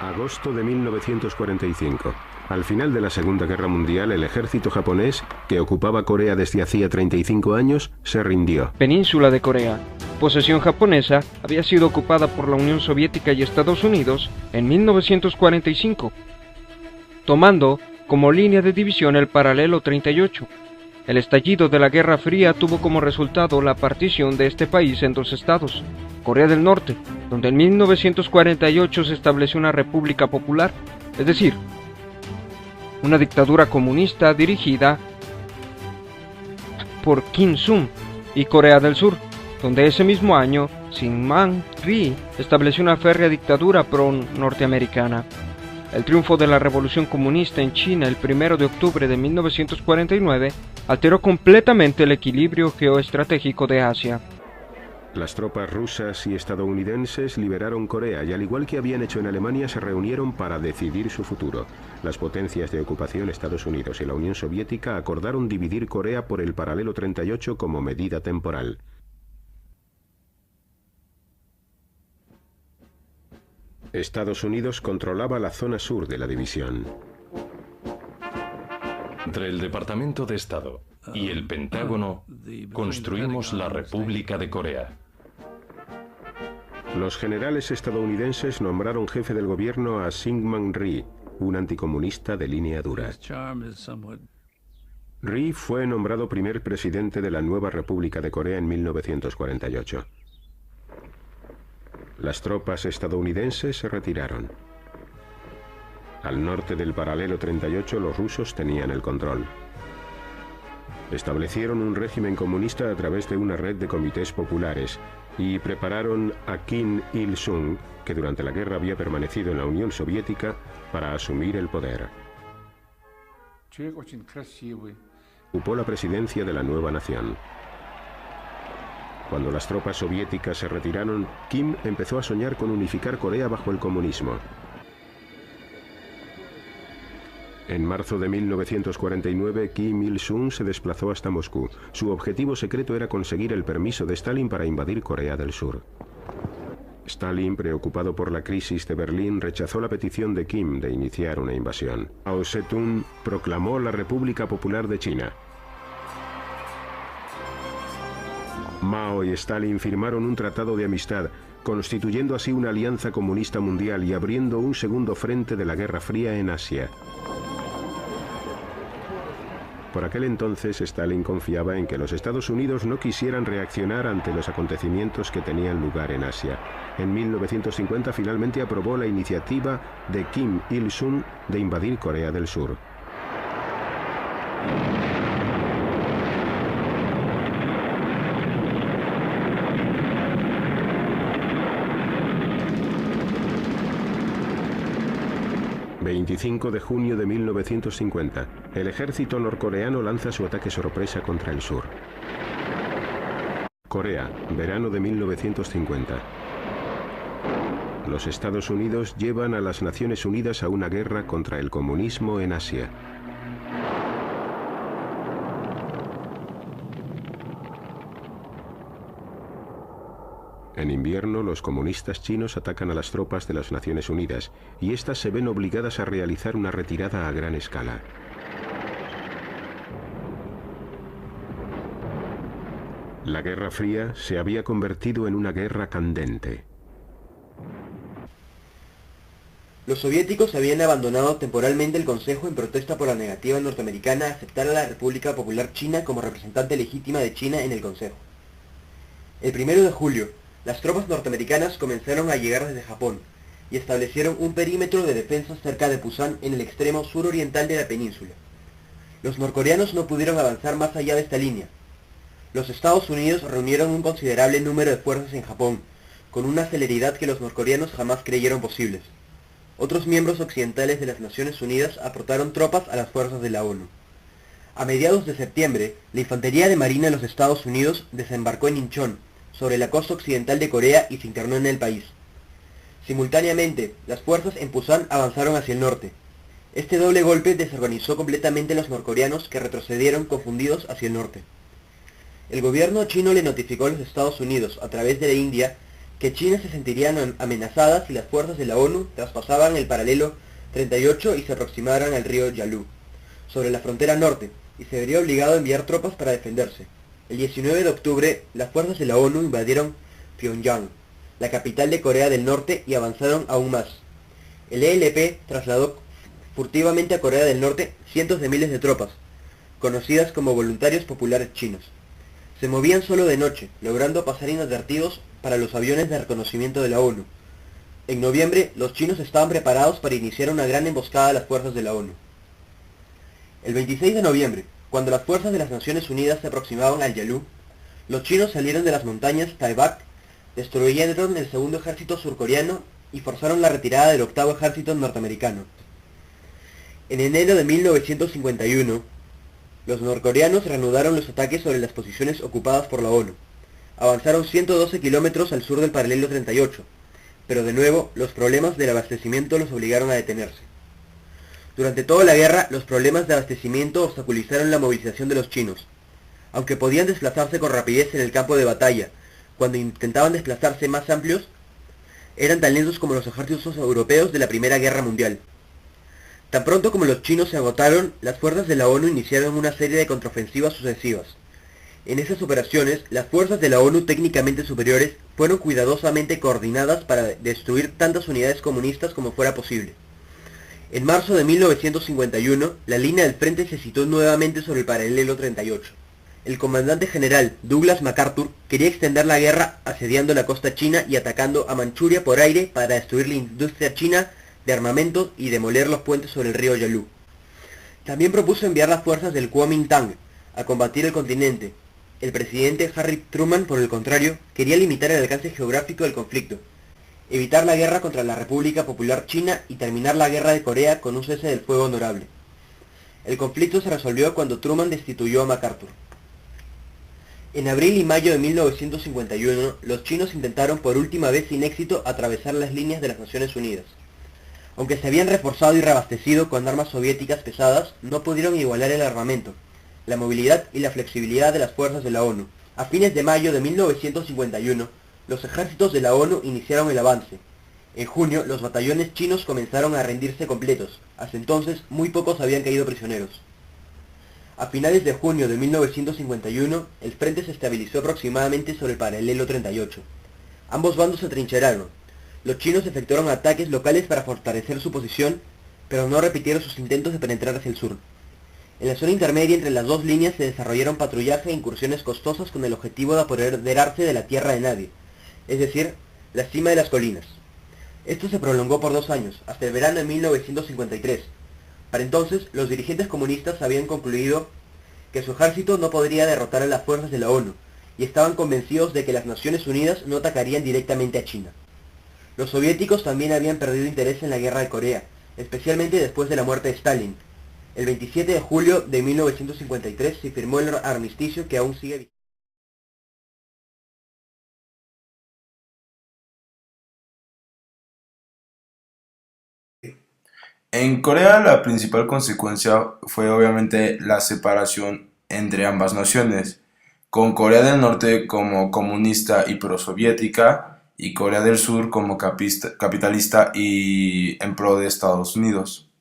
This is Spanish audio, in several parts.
Agosto de 1945. Al final de la Segunda Guerra Mundial, el ejército japonés, que ocupaba Corea desde hacía 35 años, se rindió. Península de Corea, posesión japonesa, había sido ocupada por la Unión Soviética y Estados Unidos en 1945, tomando como línea de división el paralelo 38. El estallido de la Guerra Fría tuvo como resultado la partición de este país en dos estados, Corea del Norte, donde en 1948 se estableció una república popular, es decir, una dictadura comunista dirigida por Kim Il-sung, y Corea del Sur, donde ese mismo año Syngman Rhee estableció una férrea dictadura pro-norteamericana. El triunfo de la revolución comunista en China el 1 de octubre de 1949 alteró completamente el equilibrio geoestratégico de Asia. Las tropas rusas y estadounidenses liberaron Corea y, al igual que habían hecho en Alemania, se reunieron para decidir su futuro. Las potencias de ocupación, Estados Unidos y la Unión Soviética, acordaron dividir Corea por el paralelo 38 como medida temporal. Estados Unidos controlaba la zona sur de la división. Entre el Departamento de Estado y el Pentágono construimos la República de Corea. Los generales estadounidenses nombraron jefe del gobierno a Syngman Rhee, un anticomunista de línea dura. Rhee fue nombrado primer presidente de la nueva República de Corea en 1948. Las tropas estadounidenses se retiraron. Al norte del paralelo 38 los rusos tenían el control. Establecieron un régimen comunista a través de una red de comités populares y prepararon a Kim Il-sung, que durante la guerra había permanecido en la Unión Soviética, para asumir el poder. Ocupó la presidencia de la nueva nación. Cuando las tropas soviéticas se retiraron, Kim empezó a soñar con unificar Corea bajo el comunismo. En marzo de 1949, Kim Il-sung se desplazó hasta Moscú. Su objetivo secreto era conseguir el permiso de Stalin para invadir Corea del Sur. Stalin, preocupado por la crisis de Berlín, rechazó la petición de Kim de iniciar una invasión. Mao Zedong proclamó la República Popular de China. Mao y Stalin firmaron un tratado de amistad, constituyendo así una alianza comunista mundial y abriendo un segundo frente de la Guerra Fría en Asia. Por aquel entonces, Stalin confiaba en que los Estados Unidos no quisieran reaccionar ante los acontecimientos que tenían lugar en Asia. En 1950 finalmente aprobó la iniciativa de Kim Il-sung de invadir Corea del Sur. ...25 de junio de 1950... el ejército norcoreano lanza su ataque sorpresa contra el sur. Corea, verano de 1950. Los Estados Unidos llevan a las Naciones Unidas a una guerra contra el comunismo en Asia. En invierno, los comunistas chinos atacan a las tropas de las Naciones Unidas y éstas se ven obligadas a realizar una retirada a gran escala. La Guerra Fría se había convertido en una guerra candente. Los soviéticos habían abandonado temporalmente el Consejo en protesta por la negativa norteamericana a aceptar a la República Popular China como representante legítima de China en el Consejo. El 1 de julio, las tropas norteamericanas comenzaron a llegar desde Japón y establecieron un perímetro de defensa cerca de Pusan en el extremo suroriental de la península. Los norcoreanos no pudieron avanzar más allá de esta línea. Los Estados Unidos reunieron un considerable número de fuerzas en Japón, con una celeridad que los norcoreanos jamás creyeron posibles. Otros miembros occidentales de las Naciones Unidas aportaron tropas a las fuerzas de la ONU. A mediados de septiembre, la Infantería de Marina de los Estados Unidos desembarcó en Incheon, sobre la costa occidental de Corea, y se internó en el país. Simultáneamente, las fuerzas en Pusan avanzaron hacia el norte. Este doble golpe desorganizó completamente a los norcoreanos, que retrocedieron confundidos hacia el norte. El gobierno chino le notificó a los Estados Unidos, a través de la India, que China se sentiría amenazada si las fuerzas de la ONU traspasaban el paralelo 38 y se aproximaran al río Yalu, sobre la frontera norte, y se vería obligado a enviar tropas para defenderse. El 19 de octubre, las fuerzas de la ONU invadieron Pyongyang, la capital de Corea del Norte, y avanzaron aún más. El ELP trasladó furtivamente a Corea del Norte cientos de miles de tropas, conocidas como voluntarios populares chinos. Se movían solo de noche, logrando pasar inadvertidos para los aviones de reconocimiento de la ONU. En noviembre, los chinos estaban preparados para iniciar una gran emboscada a las fuerzas de la ONU. El 26 de noviembre, cuando las fuerzas de las Naciones Unidas se aproximaban al Yalu, los chinos salieron de las montañas Taebaek, destruyeron el segundo ejército surcoreano y forzaron la retirada del octavo ejército norteamericano. En enero de 1951, los norcoreanos reanudaron los ataques sobre las posiciones ocupadas por la ONU. Avanzaron 112 kilómetros al sur del paralelo 38, pero de nuevo los problemas del abastecimiento los obligaron a detenerse. Durante toda la guerra, los problemas de abastecimiento obstaculizaron la movilización de los chinos. Aunque podían desplazarse con rapidez en el campo de batalla, cuando intentaban desplazarse más amplios, eran tan lentos como los ejércitos europeos de la Primera Guerra Mundial. Tan pronto como los chinos se agotaron, las fuerzas de la ONU iniciaron una serie de contraofensivas sucesivas. En esas operaciones, las fuerzas de la ONU técnicamente superiores fueron cuidadosamente coordinadas para destruir tantas unidades comunistas como fuera posible. En marzo de 1951, la línea del frente se situó nuevamente sobre el paralelo 38. El comandante general Douglas MacArthur quería extender la guerra asediando la costa china y atacando a Manchuria por aire para destruir la industria china de armamentos y demoler los puentes sobre el río Yalu. También propuso enviar las fuerzas del Kuomintang a combatir el continente. El presidente Harry Truman, por el contrario, quería limitar el alcance geográfico del conflicto, evitar la guerra contra la República Popular China y terminar la guerra de Corea con un cese del fuego honorable. El conflicto se resolvió cuando Truman destituyó a MacArthur. En abril y mayo de 1951, los chinos intentaron por última vez sin éxito atravesar las líneas de las Naciones Unidas. Aunque se habían reforzado y reabastecido con armas soviéticas pesadas, no pudieron igualar el armamento, la movilidad y la flexibilidad de las fuerzas de la ONU. A fines de mayo de 1951, los ejércitos de la ONU iniciaron el avance. En junio, los batallones chinos comenzaron a rendirse completos. Hasta entonces, muy pocos habían caído prisioneros. A finales de junio de 1951, el frente se estabilizó aproximadamente sobre el paralelo 38. Ambos bandos se atrincheraron. Los chinos efectuaron ataques locales para fortalecer su posición, pero no repitieron sus intentos de penetrar hacia el sur. En la zona intermedia entre las dos líneas se desarrollaron patrullaje e incursiones costosas con el objetivo de apoderarse de la tierra de nadie, es decir, la cima de las colinas. Esto se prolongó por 2 años, hasta el verano de 1953. Para entonces, los dirigentes comunistas habían concluido que su ejército no podría derrotar a las fuerzas de la ONU, y estaban convencidos de que las Naciones Unidas no atacarían directamente a China. Los soviéticos también habían perdido interés en la guerra de Corea, especialmente después de la muerte de Stalin. El 27 de julio de 1953 se firmó el armisticio que aún sigue vigente. En Corea la principal consecuencia fue obviamente la separación entre ambas naciones, con Corea del Norte como comunista y prosoviética, y Corea del Sur como capitalista y en pro de Estados Unidos.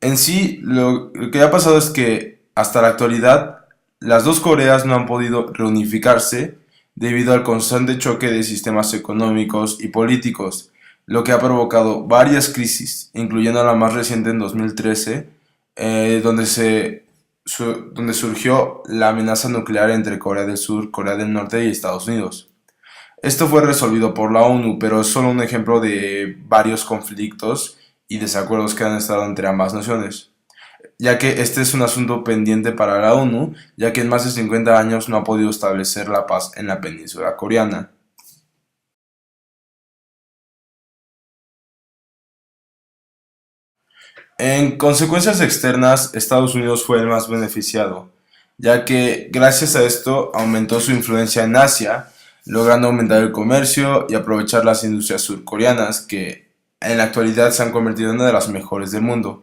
En sí, lo que ha pasado es que hasta la actualidad las dos Coreas no han podido reunificarse debido al constante choque de sistemas económicos y políticos, lo que ha provocado varias crisis, incluyendo la más reciente en 2013, donde surgió la amenaza nuclear entre Corea del Sur, Corea del Norte y Estados Unidos. Esto fue resolvido por la ONU, pero es solo un ejemplo de varios conflictos y desacuerdos que han estado entre ambas naciones, ya que este es un asunto pendiente para la ONU, ya que en más de 50 años no ha podido establecer la paz en la península coreana. En consecuencias externas, Estados Unidos fue el más beneficiado, ya que gracias a esto aumentó su influencia en Asia, logrando aumentar el comercio y aprovechar las industrias surcoreanas que en la actualidad se han convertido en una de las mejores del mundo.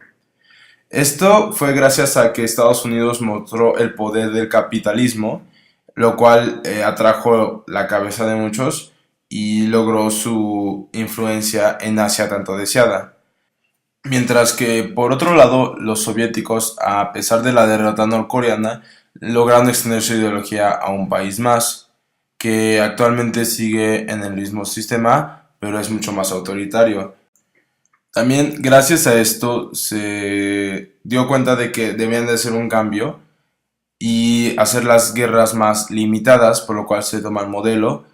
Esto fue gracias a que Estados Unidos mostró el poder del capitalismo, lo cual atrajo la cabeza de muchos y logró su influencia en Asia tanto deseada. Mientras que, por otro lado, los soviéticos, a pesar de la derrota norcoreana, lograron extender su ideología a un país más, que actualmente sigue en el mismo sistema, pero es mucho más autoritario. También, gracias a esto, se dio cuenta de que debían de hacer un cambio y hacer las guerras más limitadas, por lo cual se toma el modelo,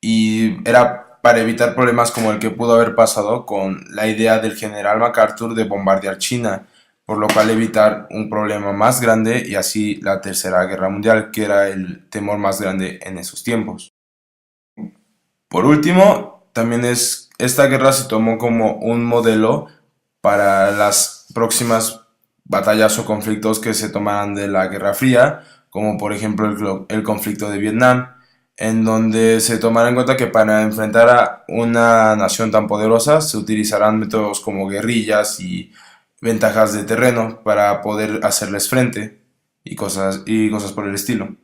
y era para evitar problemas como el que pudo haber pasado con la idea del general MacArthur de bombardear China, por lo cual evitar un problema más grande y así la Tercera Guerra Mundial, que era el temor más grande en esos tiempos. Por último, esta guerra se tomó como un modelo para las próximas batallas o conflictos que se tomaran de la Guerra Fría, como por ejemplo el conflicto de Vietnam, en donde se tomará en cuenta que para enfrentar a una nación tan poderosa se utilizarán métodos como guerrillas y ventajas de terreno para poder hacerles frente y cosas por el estilo.